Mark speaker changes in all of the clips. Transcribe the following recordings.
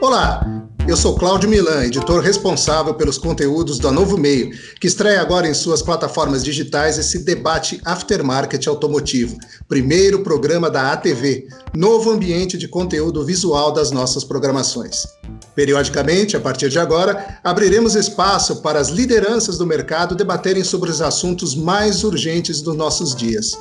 Speaker 1: Olá, eu sou Cláudio Milan, editor responsável pelos conteúdos da Novo Meio, que estreia agora em suas plataformas digitais esse debate Aftermarket Automotivo, primeiro programa da ATV, novo ambiente de conteúdo visual das nossas programações. Periodicamente, a partir de agora, abriremos espaço para as lideranças do mercado debaterem sobre os assuntos mais urgentes dos nossos dias.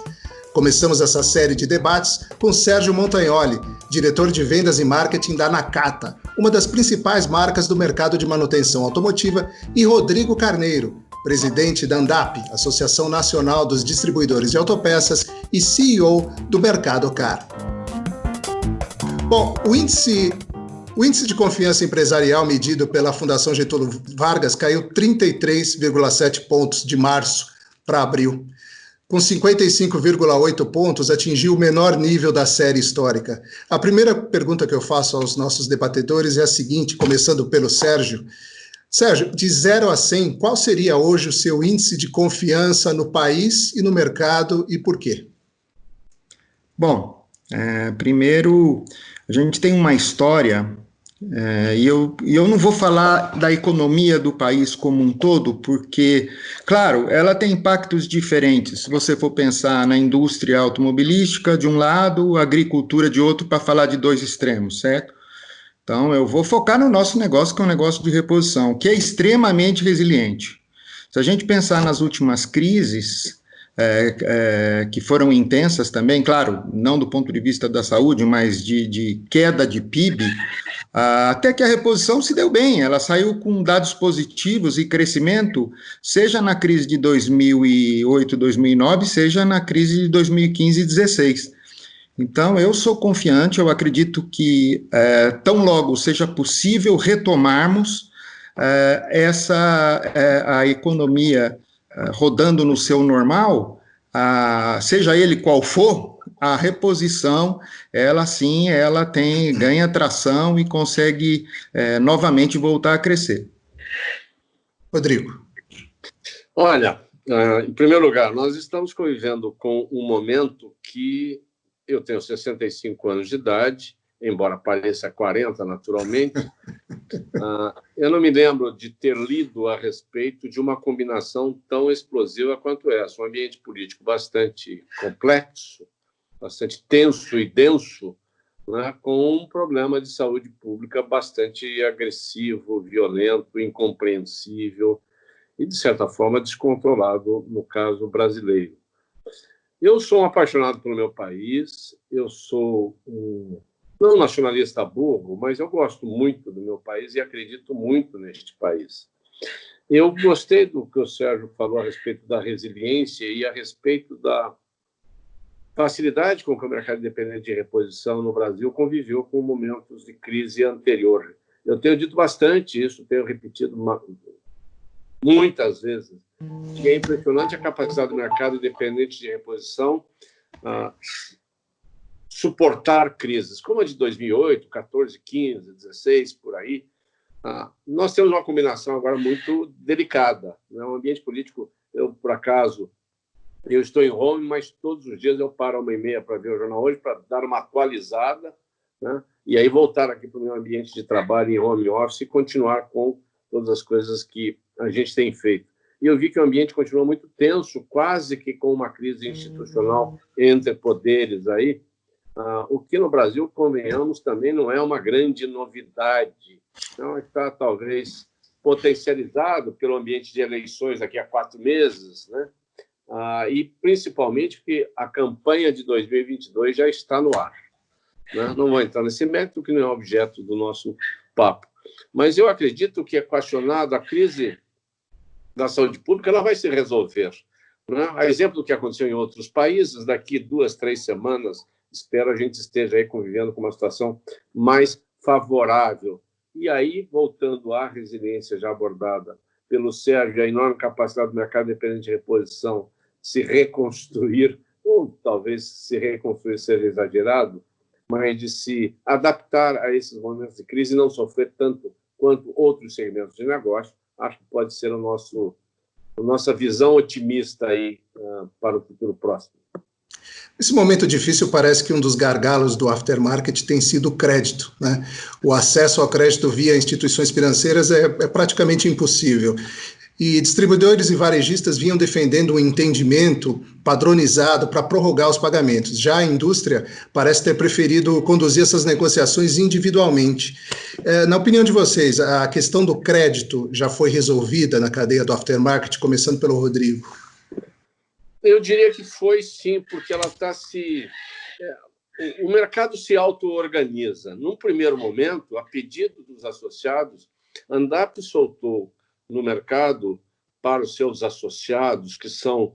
Speaker 1: Começamos essa série de debates com Sérgio Montagnoli, diretor de vendas e marketing da Nakata, uma das principais marcas do mercado de manutenção automotiva, e Rodrigo Carneiro, presidente da ANDAP, Associação Nacional dos Distribuidores de Autopeças, e CEO do Mercado Car. Bom, o índice de confiança empresarial medido pela Fundação Getúlio Vargas caiu 33,7 pontos de março para abril. Com 55,8 pontos, atingiu o menor nível da série histórica. A primeira pergunta que eu faço aos nossos debatedores é a seguinte, começando pelo Sérgio. Sérgio, de 0 a 100, qual seria hoje o seu índice de confiança no país e no mercado e por quê?
Speaker 2: Bom, primeiro, a gente tem uma história, e eu não vou falar da economia do país como um todo, porque, claro, ela tem impactos diferentes. Se você for pensar na indústria automobilística de um lado, a agricultura de outro, para falar de dois extremos, certo? Então, eu vou focar no nosso negócio, que é um negócio de reposição, que é extremamente resiliente. Se a gente pensar nas últimas crises, que foram intensas também, claro, não do ponto de vista da saúde, mas de queda de PIB, até que a reposição se deu bem, ela saiu com dados positivos e crescimento, seja na crise de 2008, 2009, seja na crise de 2015 e 2016. Então, eu sou confiante, eu acredito que tão logo seja possível retomarmos a economia rodando no seu normal, seja ele qual for, a reposição, ela sim, ela ganha tração e consegue novamente voltar a crescer.
Speaker 1: Rodrigo.
Speaker 3: Olha, em primeiro lugar, nós estamos convivendo com um momento que eu tenho 65 anos de idade, embora pareça 40 naturalmente, eu não me lembro de ter lido a respeito de uma combinação tão explosiva quanto essa. Um ambiente político bastante complexo, bastante tenso e denso, né, com um problema de saúde pública bastante agressivo, violento, incompreensível e, de certa forma, descontrolado no caso brasileiro. Eu sou um apaixonado pelo meu país, eu sou não nacionalista burro, mas eu gosto muito do meu país e acredito muito neste país. Eu gostei do que o Sérgio falou a respeito da resiliência e a respeito da facilidade com que o mercado independente de reposição no Brasil conviveu com momentos de crise anterior. Eu tenho dito bastante isso, tenho repetido muitas vezes, que é impressionante a capacidade do mercado independente de reposição suportar crises, como a de 2008, 14, 15, 16, por aí. Nós temos uma combinação agora muito delicada. Né? Um ambiente político, por acaso, eu estou em home, mas todos os dias eu paro 1h30 para ver o Jornal Hoje, para dar uma atualizada, né? E aí voltar aqui para o meu ambiente de trabalho em home office e continuar com todas as coisas que a gente tem feito. E eu vi que o ambiente continua muito tenso, quase que com uma crise institucional entre poderes aí, o que no Brasil, convenhamos, também não é uma grande novidade. Então, está talvez potencializado pelo ambiente de eleições daqui a 4 meses, né? E principalmente porque a campanha de 2022 já está no ar. Né? Não vou entrar nesse mérito, que não é objeto do nosso papo. Mas eu acredito que, equacionado a crise da saúde pública, ela vai se resolver. Né? A exemplo do que aconteceu em outros países, daqui 2, 3 semanas, espero a gente esteja aí convivendo com uma situação mais favorável. E aí, voltando à resiliência já abordada pelo Sérgio, a enorme capacidade do mercado independente de reposição se reconstruir, ou talvez se reconstruir seja exagerado, mas de se adaptar a esses momentos de crise e não sofrer tanto quanto outros segmentos de negócio, acho que pode ser a nossa visão otimista aí para o futuro próximo.
Speaker 1: Nesse momento difícil, parece que um dos gargalos do aftermarket tem sido o crédito, né? O acesso ao crédito via instituições financeiras é praticamente impossível. E distribuidores e varejistas vinham defendendo um entendimento padronizado para prorrogar os pagamentos. Já a indústria parece ter preferido conduzir essas negociações individualmente. Na opinião de vocês, a questão do crédito já foi resolvida na cadeia do aftermarket, começando pelo Rodrigo?
Speaker 3: Eu diria que foi sim, porque ela está o mercado se auto-organiza. Num primeiro momento, a pedido dos associados, a ANDAP soltou no mercado para os seus associados, que são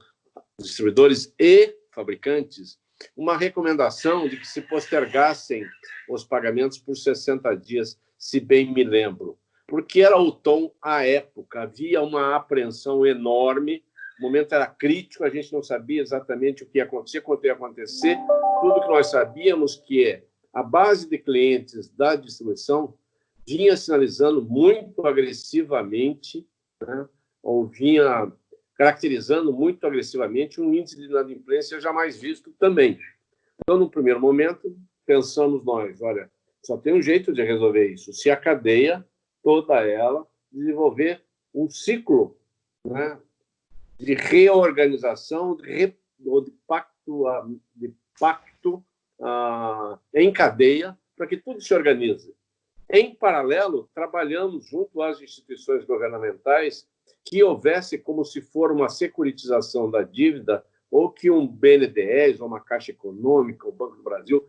Speaker 3: distribuidores e fabricantes, uma recomendação de que se postergassem os pagamentos por 60 dias, se bem me lembro, porque era o tom à época, havia uma apreensão enorme, o momento era crítico, a gente não sabia exatamente o que ia acontecer, quanto ia acontecer, tudo que nós sabíamos que a base de clientes da distribuição vinha sinalizando muito agressivamente, né, ou vinha caracterizando muito agressivamente um índice de inadimplência jamais visto também. Então, no primeiro momento, pensamos nós, olha, só tem um jeito de resolver isso, se a cadeia, toda ela, desenvolver um ciclo, né, de reorganização, de pacto em cadeia, para que tudo se organize. Em paralelo, trabalhamos junto às instituições governamentais que houvesse como se for uma securitização da dívida ou que um BNDES, ou uma Caixa Econômica, o Banco do Brasil,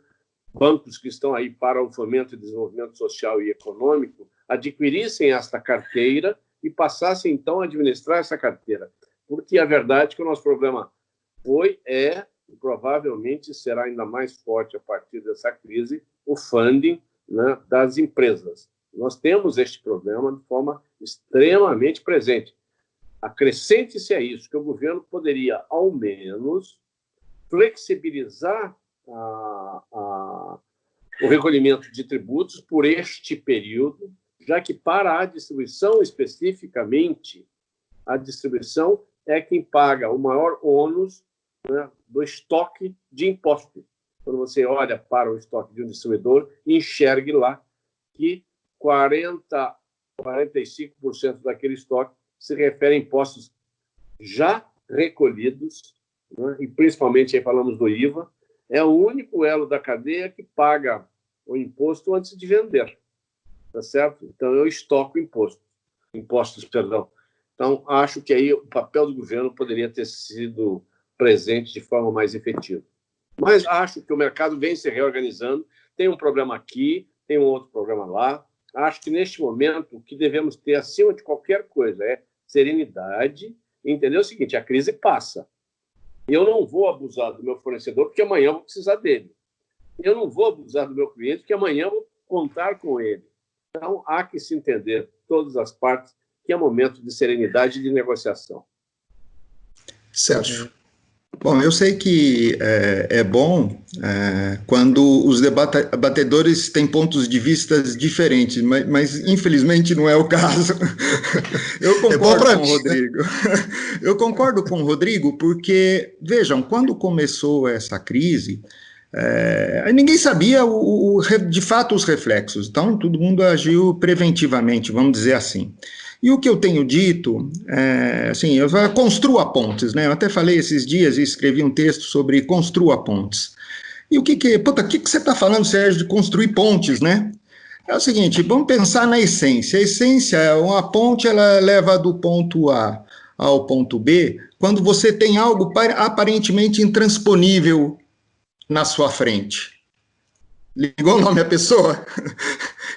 Speaker 3: bancos que estão aí para o fomento e desenvolvimento social e econômico, adquirissem esta carteira e passassem, então, a administrar essa carteira. Porque a verdade é que o nosso problema e provavelmente será ainda mais forte a partir dessa crise, o funding, né, das empresas. Nós temos este problema de forma extremamente presente. Acrescente-se a isso que o governo poderia, ao menos, flexibilizar o recolhimento de tributos por este período, já que para a distribuição especificamente, a distribuição é quem paga o maior ônus, né, do estoque de impostos. Quando você olha para o estoque de um distribuidor, enxergue lá que 45% daquele estoque se refere a impostos já recolhidos, né, e principalmente aí falamos do IVA, é o único elo da cadeia que paga o imposto antes de vender, tá certo? Então, eu estoco impostos, perdão. Então, acho que aí o papel do governo poderia ter sido presente de forma mais efetiva. Mas acho que o mercado vem se reorganizando, tem um problema aqui, tem um outro problema lá. Acho que, neste momento, o que devemos ter, acima de qualquer coisa, é serenidade e entender o seguinte, a crise passa. Eu não vou abusar do meu fornecedor, porque amanhã eu vou precisar dele. Eu não vou abusar do meu cliente, porque amanhã eu vou contar com ele. Então, há que se entender, todas as partes, que é momento de serenidade e de negociação.
Speaker 1: Sérgio.
Speaker 2: Bom, eu sei que é bom quando os debatedores têm pontos de vista diferentes, mas infelizmente não é o caso. Eu concordo com o Rodrigo. Eu concordo com o Rodrigo porque, vejam, quando começou essa crise, ninguém sabia de fato os reflexos, então todo mundo agiu preventivamente, vamos dizer assim. E o que eu tenho dito, assim, eu construa pontes, né? Eu até falei esses dias e escrevi um texto sobre construa pontes. E o que você está falando, Sérgio, de construir pontes, né? É o seguinte, vamos pensar na essência. A essência é uma ponte, ela leva do ponto A ao ponto B, quando você tem algo aparentemente intransponível na sua frente. Ligou o nome à pessoa?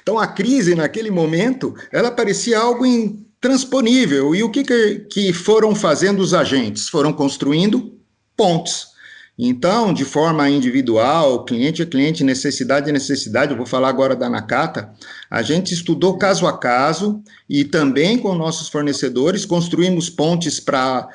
Speaker 2: Então, a crise, naquele momento, ela parecia algo intransponível. E o que foram fazendo os agentes? Foram construindo pontes. Então, de forma individual, cliente a cliente, necessidade a necessidade, eu vou falar agora da Nakata, a gente estudou caso a caso e também com nossos fornecedores, construímos pontes para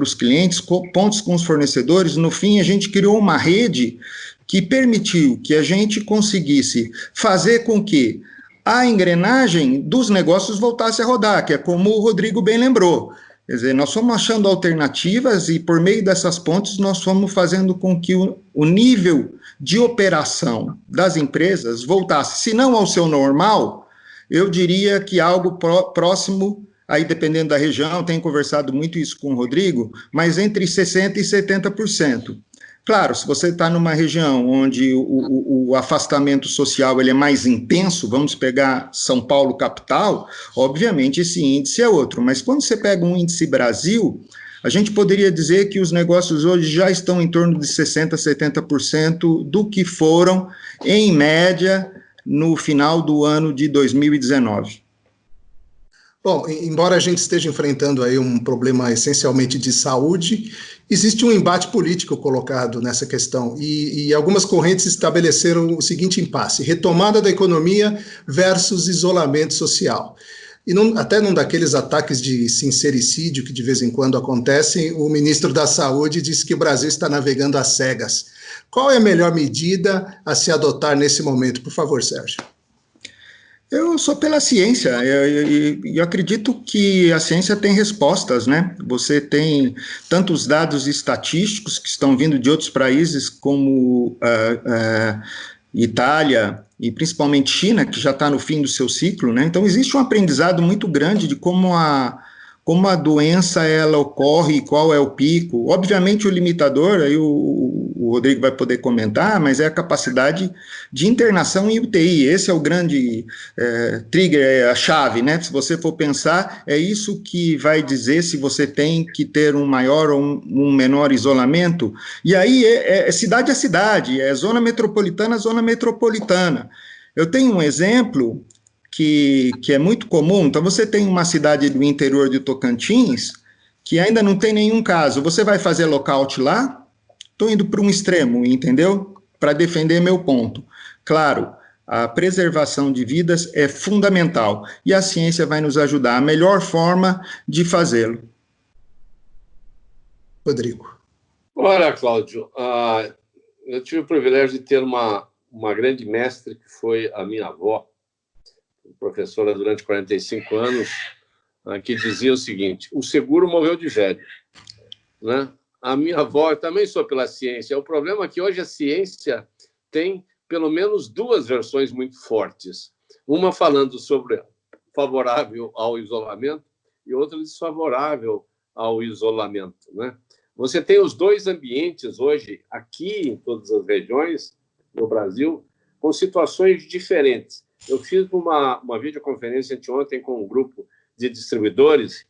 Speaker 2: os clientes, pontes com os fornecedores. No fim, a gente criou uma rede que permitiu que a gente conseguisse fazer com que a engrenagem dos negócios voltasse a rodar, que é como o Rodrigo bem lembrou. Quer dizer, nós fomos achando alternativas e, por meio dessas pontes, nós fomos fazendo com que o nível de operação das empresas voltasse, se não ao seu normal, eu diria que algo próximo, aí dependendo da região, tenho conversado muito isso com o Rodrigo, mas entre 60% e 70%. Claro, se você está numa região onde o afastamento social ele é mais intenso, vamos pegar São Paulo capital, obviamente esse índice é outro, mas quando você pega um índice Brasil, a gente poderia dizer que os negócios hoje já estão em torno de 60%, 70% do que foram, em média, no final do ano de 2019.
Speaker 1: Bom, embora a gente esteja enfrentando aí um problema essencialmente de saúde, existe um embate político colocado nessa questão e algumas correntes estabeleceram o seguinte impasse: retomada da economia versus isolamento social. E até num daqueles ataques de sincericídio que de vez em quando acontecem, o ministro da Saúde disse que o Brasil está navegando às cegas. Qual é a melhor medida a se adotar nesse momento? Por favor, Sérgio.
Speaker 2: Eu sou pela ciência, e eu acredito que a ciência tem respostas, né? Você tem tantos dados estatísticos que estão vindo de outros países, como Itália e principalmente China, que já está no fim do seu ciclo, né? Então, existe um aprendizado muito grande de como a doença ela ocorre e qual é o pico. Obviamente, o limitador, aí o Rodrigo vai poder comentar, mas é a capacidade de internação em UTI. Esse é o grande trigger, é a chave, né? Se você for pensar, é isso que vai dizer se você tem que ter um maior ou um menor isolamento. E aí é cidade a cidade, é zona metropolitana a zona metropolitana. Eu tenho um exemplo que é muito comum. Então, você tem uma cidade do interior de Tocantins que ainda não tem nenhum caso. Você vai fazer lockout lá? Estou indo para um extremo, entendeu? Para defender meu ponto. Claro, a preservação de vidas é fundamental e a ciência vai nos ajudar. A melhor forma de fazê-lo.
Speaker 1: Rodrigo.
Speaker 3: Olha, Cláudio, eu tive o privilégio de ter uma grande mestre que foi a minha avó, professora durante 45 anos, que dizia o seguinte: o seguro morreu de velho, né? A minha avó, eu também sou pela ciência. O problema é que hoje a ciência tem pelo menos duas versões muito fortes. Uma falando sobre favorável ao isolamento e outra desfavorável ao isolamento, né? Você tem os dois ambientes hoje, aqui em todas as regiões do Brasil, com situações diferentes. Eu fiz uma videoconferência anteontem com um grupo de distribuidores,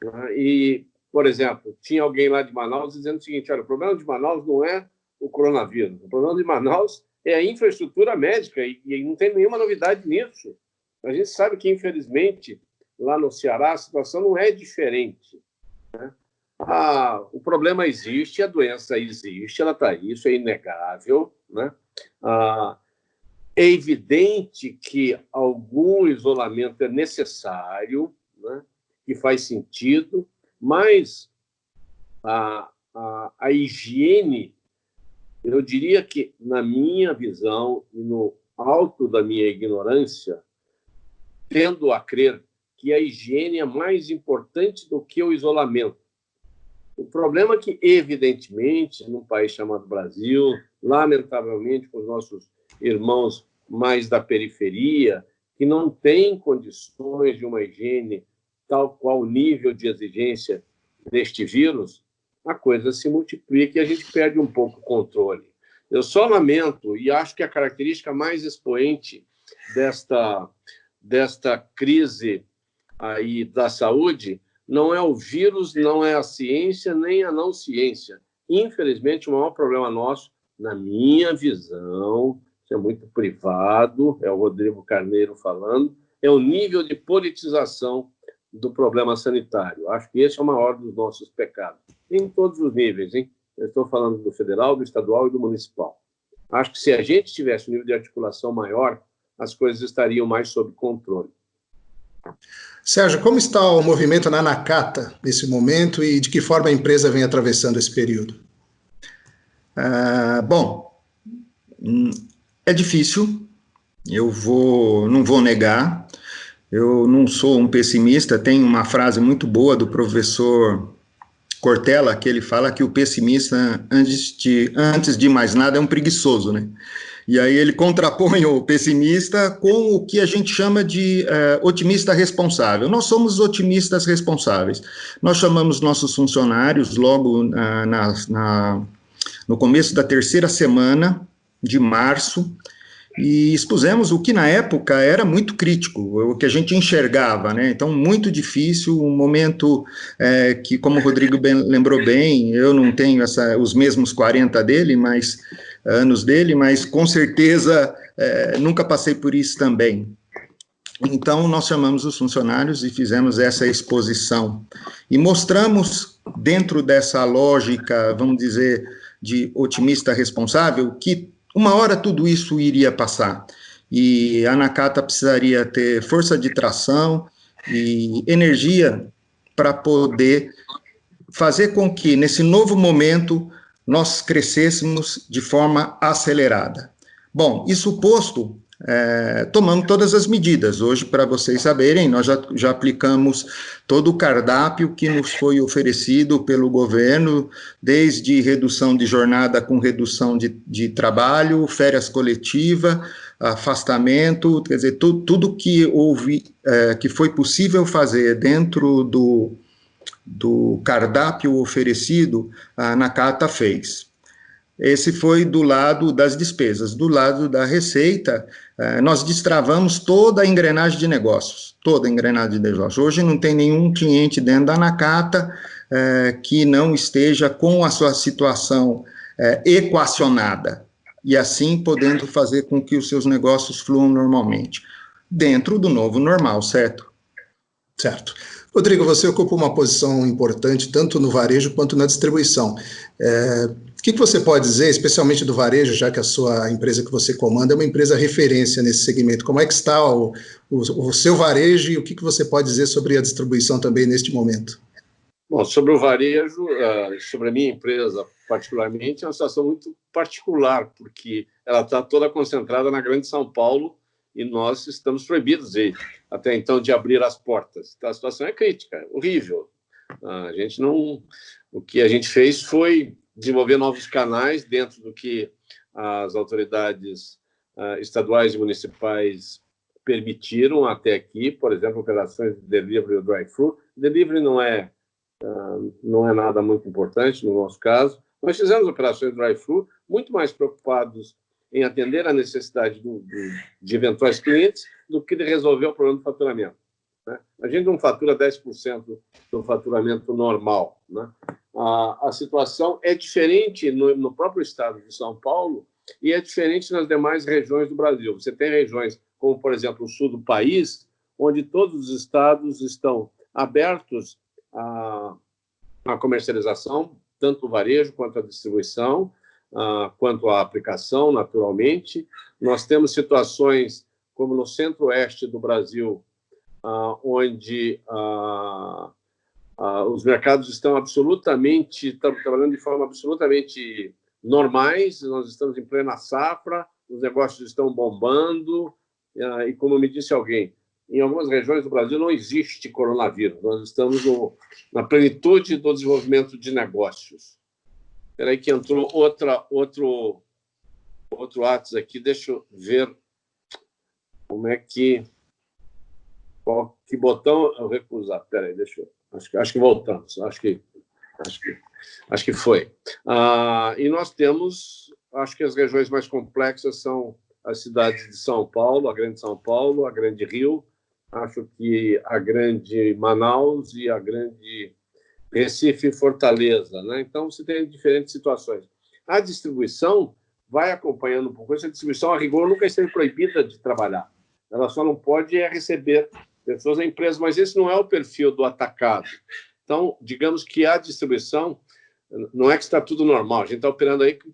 Speaker 3: né, e, por exemplo, tinha alguém lá de Manaus dizendo o seguinte: olha, o problema de Manaus não é o coronavírus, o problema de Manaus é a infraestrutura médica e não tem nenhuma novidade nisso. A gente sabe que, infelizmente, lá no Ceará a situação não é diferente, né? O problema existe, a doença existe, ela está aí, isso é inegável, né? É evidente que algum isolamento é necessário, né, que faz sentido, mas a higiene, eu diria que, na minha visão e no alto da minha ignorância, tendo a crer que a higiene é mais importante do que o isolamento. O problema é que, evidentemente, num país chamado Brasil, lamentavelmente, com os nossos irmãos mais da periferia, que não têm condições de uma higiene tal qual o nível de exigência deste vírus, a coisa se multiplica e a gente perde um pouco o controle. Eu só lamento, e acho que a característica mais expoente desta crise aí da saúde não é o vírus, não é a ciência, nem a não ciência. Infelizmente, o maior problema nosso, na minha visão, isso é muito privado, é o Rodrigo Carneiro falando, é o nível de politização do problema sanitário. Acho que esse é o maior dos nossos pecados. Em todos os níveis, hein? Eu estou falando do federal, do estadual e do municipal. Acho que se a gente tivesse um nível de articulação maior, as coisas estariam mais sob controle.
Speaker 1: Sérgio, como está o movimento na Nakata nesse momento e de que forma a empresa vem atravessando esse período?
Speaker 2: Bom, é difícil, não vou negar. Eu não sou um pessimista, tem uma frase muito boa do professor Cortella, que ele fala que o pessimista, antes de mais nada, é um preguiçoso, né? E aí ele contrapõe o pessimista com o que a gente chama de otimista responsável. Nós somos otimistas responsáveis. Nós chamamos nossos funcionários logo no começo da terceira semana de março, e expusemos o que na época era muito crítico, o que a gente enxergava, né? Então, muito difícil, um momento que, como o Rodrigo lembrou bem, eu não tenho os mesmos 40 anos dele, mas com certeza nunca passei por isso também. Então, nós chamamos os funcionários e fizemos essa exposição. E mostramos, dentro dessa lógica, vamos dizer, de otimista responsável, que uma hora tudo isso iria passar, e a Nakata precisaria ter força de tração e energia para poder fazer com que, nesse novo momento, nós crescêssemos de forma acelerada. Bom, isso posto, tomamos todas as medidas. Hoje, para vocês saberem, nós já aplicamos todo o cardápio que nos foi oferecido pelo governo, desde redução de jornada com redução de trabalho, férias coletivas, afastamento, quer dizer, tudo que houve, que foi possível fazer dentro do cardápio oferecido, a Nakata fez. Esse foi do lado das despesas. Do lado da receita, nós destravamos toda a engrenagem de negócios, Hoje não tem nenhum cliente dentro da Nakata que não esteja com a sua situação equacionada, e assim podendo fazer com que os seus negócios fluam normalmente, dentro do novo normal, certo?
Speaker 1: Certo. Rodrigo, você ocupa uma posição importante tanto no varejo quanto na distribuição. O que você pode dizer, especialmente do varejo, já que a sua empresa que você comanda é uma empresa referência nesse segmento? Como é que está o seu varejo e o que você pode dizer sobre a distribuição também neste momento?
Speaker 3: Bom, sobre o varejo, sobre a minha empresa particularmente, é uma situação muito particular, porque ela está toda concentrada na Grande São Paulo e nós estamos proibidos até então de abrir as portas. Então, a situação é crítica, é horrível. O que a gente fez foi desenvolver novos canais dentro do que as autoridades estaduais e municipais permitiram até aqui, por exemplo, operações de delivery ou drive-thru. Delivery não é nada muito importante no nosso caso. Nós fizemos operações de drive-thru muito mais preocupados em atender a necessidade de eventuais clientes do que de resolver o problema do faturamento, né? A gente não fatura 10% do faturamento normal, né? A situação é diferente no próprio estado de São Paulo e é diferente nas demais regiões do Brasil. Você tem regiões como, por exemplo, o sul do país, onde todos os estados estão abertos à comercialização, tanto o varejo quanto a distribuição, quanto à aplicação, naturalmente. Nós temos situações como no centro-oeste do Brasil, onde os mercados estão trabalhando de forma absolutamente normais, nós estamos em plena safra, os negócios estão bombando, e como me disse alguém, em algumas regiões do Brasil não existe coronavírus, nós estamos na plenitude do desenvolvimento de negócios. Espera aí que entrou outro WhatsApp aqui, deixa eu ver qual botão eu recusar. Espera aí, deixa eu... Acho que voltamos, acho que foi. E nós temos, acho que as regiões mais complexas são as cidades de São Paulo, a Grande São Paulo, a Grande Rio, acho que a Grande Manaus e a Grande Recife e Fortaleza, né? Então, você tem diferentes situações. A distribuição vai acompanhando um pouco isso. A distribuição, a rigor, nunca esteve proibida de trabalhar. Ela só não pode receber pessoas na empresa, mas esse não é o perfil do atacado. Então, digamos que a distribuição não é que está tudo normal. A gente está operando aí com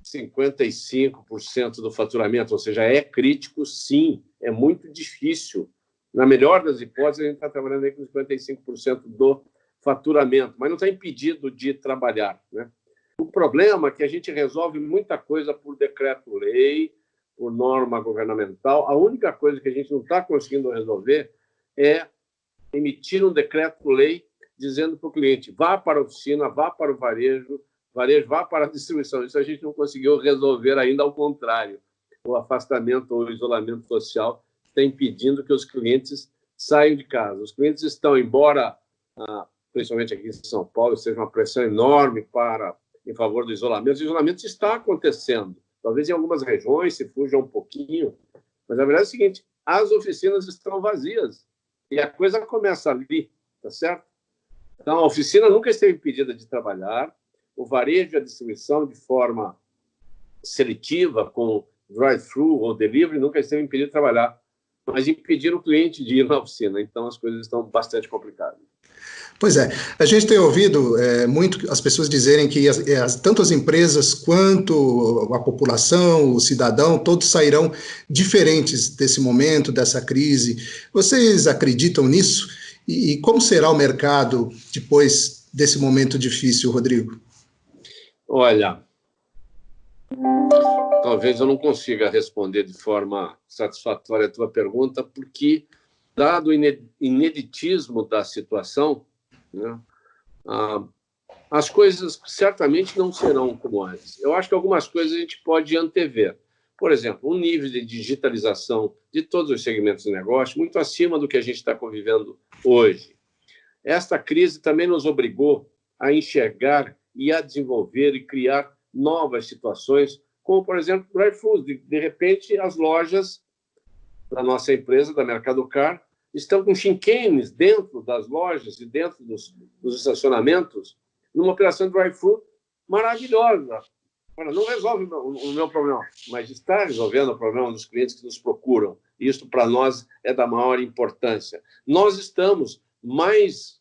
Speaker 3: 55% do faturamento, ou seja, é crítico, sim, é muito difícil. Na melhor das hipóteses, a gente está trabalhando aí com 55% do faturamento, mas não está impedido de trabalhar, né? O problema é que a gente resolve muita coisa por decreto-lei, por norma governamental. A única coisa que a gente não está conseguindo resolver é emitir um decreto-lei dizendo para o cliente, vá para a oficina, vá para o varejo, vá para a distribuição. Isso a gente não conseguiu resolver ainda, ao contrário. O afastamento ou o isolamento social está impedindo que os clientes saiam de casa. Os clientes estão, embora, principalmente aqui em São Paulo, seja uma pressão enorme em favor do isolamento. O isolamento está acontecendo. Talvez em algumas regiões se fuja um pouquinho, mas a verdade é o seguinte, as oficinas estão vazias e a coisa começa ali, tá certo? Então, a oficina nunca esteve impedida de trabalhar, o varejo e a distribuição de forma seletiva, com drive-thru ou delivery, nunca esteve impedido de trabalhar, mas impediram o cliente de ir na oficina. Então, as coisas estão bastante complicadas.
Speaker 1: Pois é, a gente tem ouvido muito as pessoas dizerem que tanto as empresas quanto a população, o cidadão, todos sairão diferentes desse momento, dessa crise. Vocês acreditam nisso? E como será o mercado depois desse momento difícil, Rodrigo?
Speaker 3: Olha, talvez eu não consiga responder de forma satisfatória a tua pergunta, porque, dado o ineditismo da situação, né, as coisas certamente não serão como antes. Eu acho que algumas coisas a gente pode antever. Por exemplo, um nível de digitalização de todos os segmentos de negócio muito acima do que a gente está convivendo hoje. Esta crise também nos obrigou a enxergar e a desenvolver e criar novas situações, como, por exemplo, drive-thru. De repente, as lojas da nossa empresa, da Mercadocar, estão com chinquenes dentro das lojas e dentro dos estacionamentos, numa operação de drive-thru maravilhosa. Agora, não resolve o meu problema, mas está resolvendo o problema dos clientes que nos procuram. Isso, para nós, é da maior importância. Nós estamos mais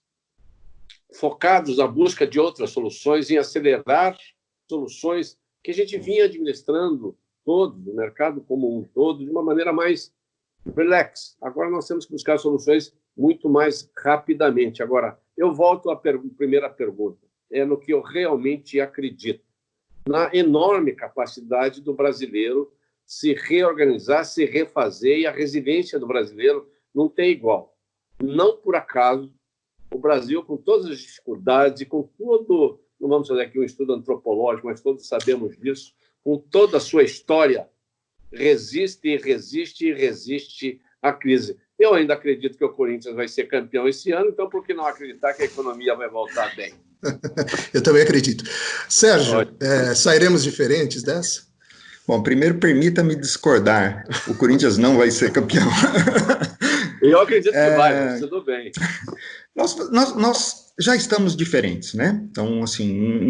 Speaker 3: focados na busca de outras soluções, em acelerar soluções que a gente vinha administrando todo, o mercado como um todo, de uma maneira mais relax. Agora nós temos que buscar soluções muito mais rapidamente. Agora, eu volto à primeira pergunta. É no que eu realmente acredito. Na enorme capacidade do brasileiro se reorganizar, se refazer, e a resiliência do brasileiro não tem igual. Não por acaso, o Brasil, com todas as dificuldades e com todo, não vamos fazer aqui um estudo antropológico, mas todos sabemos disso, com toda a sua história, resiste e resiste e resiste à crise. Eu ainda acredito que o Corinthians vai ser campeão esse ano, então por que não acreditar que a economia vai voltar bem?
Speaker 1: Eu também acredito. Sérgio, sairemos diferentes dessa?
Speaker 2: Bom, primeiro permita-me discordar. O Corinthians não vai ser campeão.
Speaker 3: Eu acredito que vai, mas tudo bem.
Speaker 2: Nós já estamos diferentes, né? Então, assim,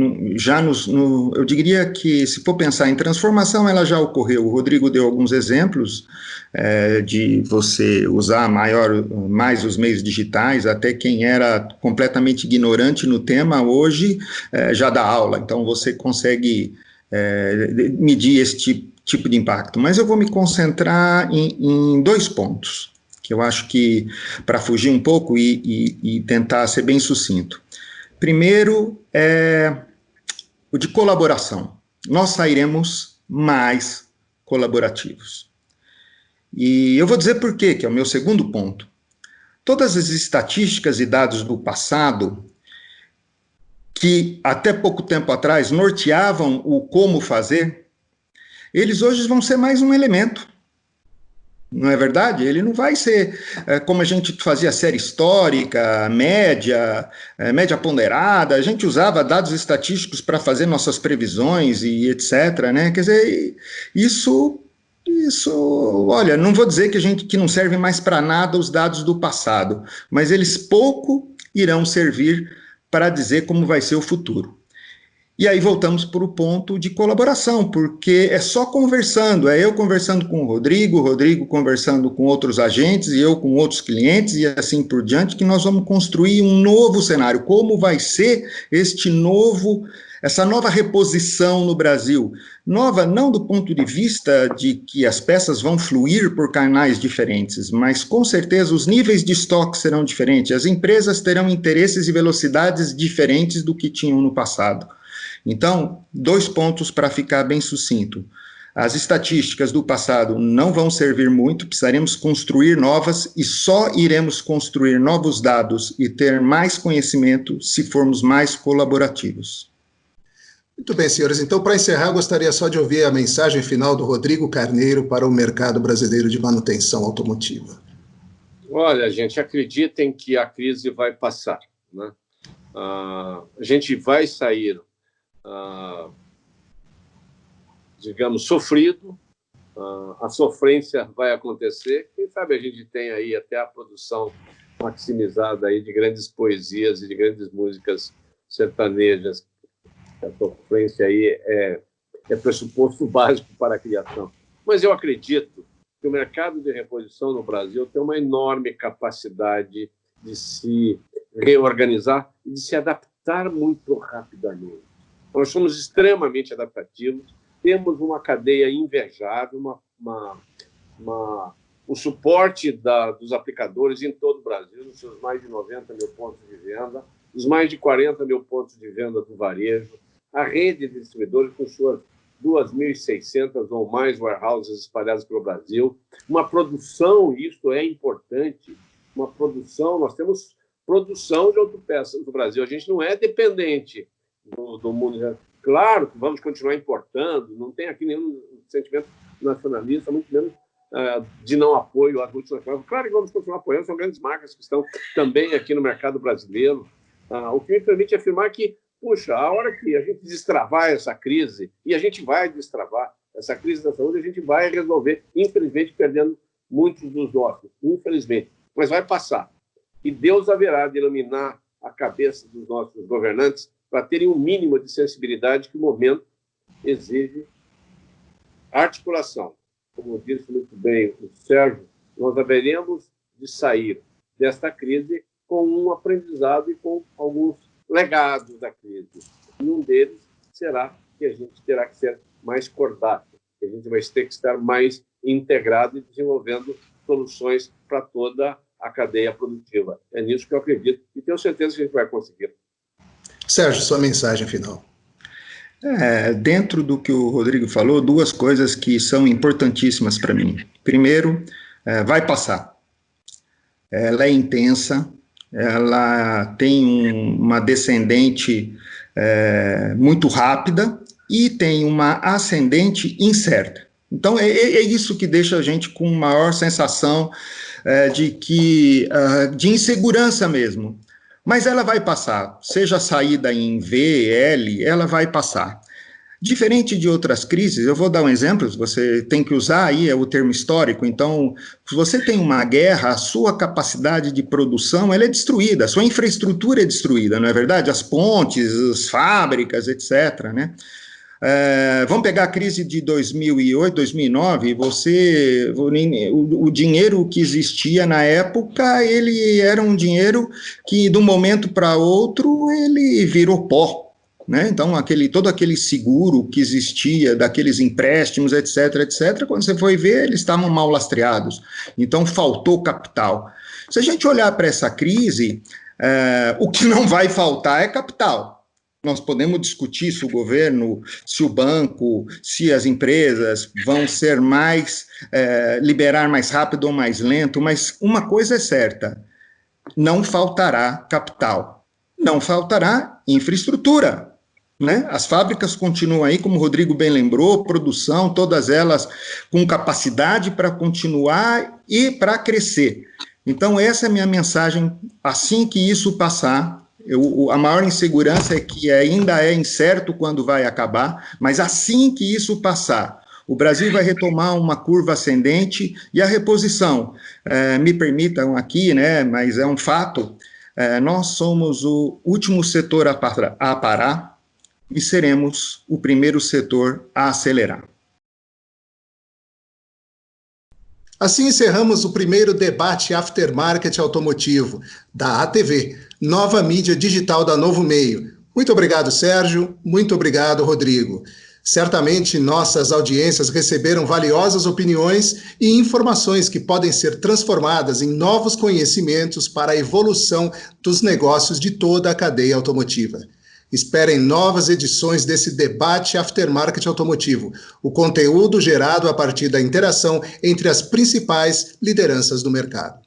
Speaker 2: eu diria que, se for pensar em transformação, ela já ocorreu. O Rodrigo deu alguns exemplos de você usar mais os meios digitais, até quem era completamente ignorante no tema, hoje já dá aula. Então, você consegue medir esse tipo de impacto. Mas eu vou me concentrar em 2 pontos, que eu acho que, para fugir um pouco e tentar ser bem sucinto. Primeiro, o de colaboração. Nós sairemos mais colaborativos. E eu vou dizer por quê, que é o meu segundo ponto. Todas as estatísticas e dados do passado, que até pouco tempo atrás norteavam o como fazer, eles hoje vão ser mais um elemento. Não é verdade? Ele não vai ser como a gente fazia série histórica, média ponderada, a gente usava dados estatísticos para fazer nossas previsões e etc., né? Quer dizer, isso, olha, não vou dizer que não serve mais para nada os dados do passado, mas eles pouco irão servir para dizer como vai ser o futuro. E aí voltamos para o ponto de colaboração, porque é só conversando, é eu conversando com o Rodrigo conversando com outros agentes e eu com outros clientes e assim por diante, que nós vamos construir um novo cenário. Como vai ser essa nova reposição no Brasil? Nova não do ponto de vista de que as peças vão fluir por canais diferentes, mas com certeza os níveis de estoque serão diferentes, as empresas terão interesses e velocidades diferentes do que tinham no passado. Então, 2 pontos para ficar bem sucinto. As estatísticas do passado não vão servir muito, precisaremos construir novas e só iremos construir novos dados e ter mais conhecimento se formos mais colaborativos.
Speaker 1: Muito bem, senhores. Então, para encerrar, gostaria só de ouvir a mensagem final do Rodrigo Carneiro para o mercado brasileiro de manutenção automotiva.
Speaker 3: Olha, gente, acreditem que a crise vai passar, né? A gente vai sair, digamos, sofrido, a sofrência vai acontecer. Quem sabe a gente tem aí até a produção maximizada aí de grandes poesias e de grandes músicas sertanejas. A sofrência aí é pressuposto básico para a criação. Mas eu acredito que o mercado de reposição no Brasil tem uma enorme capacidade de se reorganizar e de se adaptar muito rapidamente. Nós somos extremamente adaptativos, temos uma cadeia invejável, o suporte dos aplicadores em todo o Brasil, nos seus mais de 90 mil pontos de venda, os mais de 40 mil pontos de venda do varejo, a rede de distribuidores com suas 2.600 ou mais warehouses espalhados pelo Brasil, uma produção, isso é importante, uma produção, nós temos produção de autopeças no Brasil, a gente não é dependente do mundo. Claro que vamos continuar importando, não tem aqui nenhum sentimento nacionalista, muito menos de não apoio às multinacionais. Claro que vamos continuar apoiando, são grandes marcas que estão também aqui no mercado brasileiro, o que me permite afirmar que, puxa, a hora que a gente destravar essa crise, e a gente vai destravar essa crise da saúde, a gente vai resolver, infelizmente, perdendo muitos dos nossos, infelizmente, mas vai passar. E Deus haverá de iluminar a cabeça dos nossos governantes para terem um mínimo de sensibilidade que o momento exige articulação. Como disse muito bem o Sérgio, nós haveremos de sair desta crise com um aprendizado e com alguns legados da crise. E um deles será que a gente terá que ser mais cordátil, que a gente vai ter que estar mais integrado e desenvolvendo soluções para toda a cadeia produtiva. É nisso que eu acredito e tenho certeza que a gente vai conseguir.
Speaker 1: Sérgio, sua mensagem final.
Speaker 2: Dentro do que o Rodrigo falou, duas coisas que são importantíssimas para mim. Primeiro, vai passar. Ela é intensa, ela tem uma descendente muito rápida e tem uma ascendente incerta. Então, é isso que deixa a gente com maior sensação de insegurança mesmo. Mas ela vai passar, seja saída em V, L, ela vai passar. Diferente de outras crises, eu vou dar um exemplo, você tem que usar aí o termo histórico, então, se você tem uma guerra, a sua capacidade de produção ela é destruída, a sua infraestrutura é destruída, não é verdade? As pontes, as fábricas, etc., né? Vamos pegar a crise de 2008, 2009, o dinheiro que existia na época, ele era um dinheiro que, de um momento para outro, ele virou pó, né? Então, todo aquele seguro que existia, daqueles empréstimos, etc., quando você foi ver, eles estavam mal lastreados, então faltou capital. Se a gente olhar para essa crise, o que não vai faltar é capital. Nós podemos discutir se o governo, se o banco, se as empresas vão ser liberar mais rápido ou mais lento, mas uma coisa é certa, não faltará capital, não faltará infraestrutura, né? As fábricas continuam aí, como o Rodrigo bem lembrou, produção, todas elas com capacidade para continuar e para crescer. Então, essa é a minha mensagem, assim que isso passar. A maior insegurança é que ainda é incerto quando vai acabar, mas assim que isso passar, o Brasil vai retomar uma curva ascendente e a reposição, me permitam aqui, né, mas é um fato, nós somos o último setor a parar e seremos o primeiro setor a acelerar.
Speaker 1: Assim encerramos o primeiro debate Aftermarket automotivo da ATV, nova mídia digital da Novo Meio. Muito obrigado, Sérgio. Muito obrigado, Rodrigo. Certamente nossas audiências receberam valiosas opiniões e informações que podem ser transformadas em novos conhecimentos para a evolução dos negócios de toda a cadeia automotiva. Esperem novas edições desse debate aftermarket automotivo, o conteúdo gerado a partir da interação entre as principais lideranças do mercado.